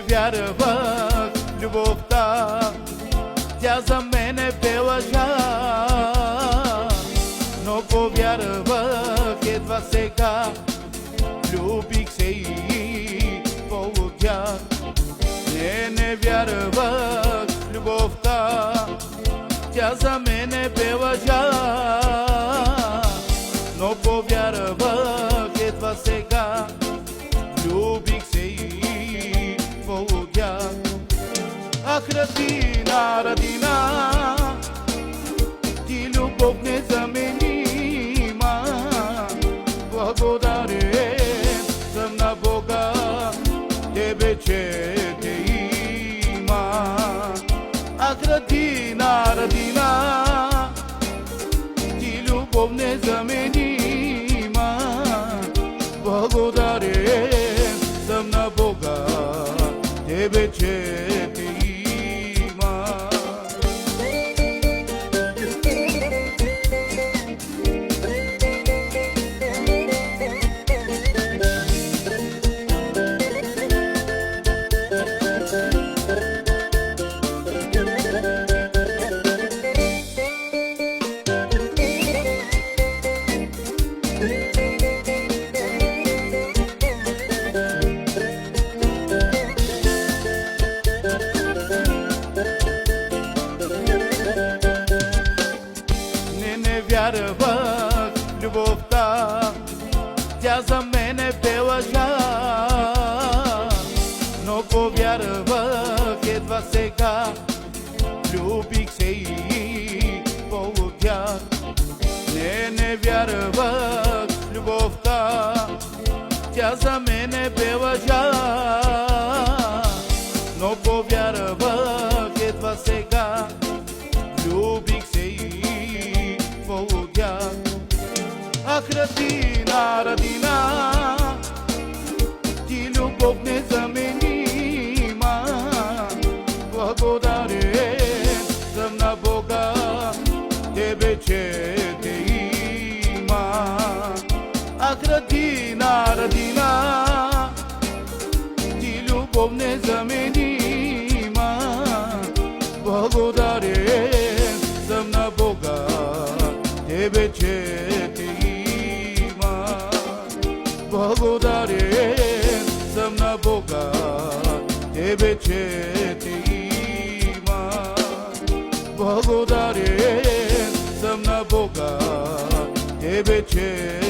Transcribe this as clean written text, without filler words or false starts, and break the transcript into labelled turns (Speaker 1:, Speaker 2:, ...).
Speaker 1: Вярвах в любовта, тя за мене бе лъжа, но повярвах едва сега, любих се и полудях. Не вярвах в любовта, тя за мене бе лъжа, но повярвах едва сега, любих се и полудях. Ах, Радина, Радина, ти любов незаменима, благодарен съм на Бога, тебе, че те има. Ах, Радина, Радина, ти любов незаменима, благодарен съм на Бога, тебе, че те има. Не вярвах в любовта, тя за мене бе лъжа, но повярвах едва сега, любих се и полудях. Не вярвах в любовта, тя за мене бе лъжа, но повярвах едва сега, любих се и полудях. Ах, Радина, Радина, ти любов незаменима, благодарен съм на Бога, тебе, че те има. Ах, Радина, Радина, ти любов незаменима, благодарен съм на Бога, тебе, че те има. Благодарен съм на Бога, тебе, че те има. Благодарен съм на Бога, тебе, че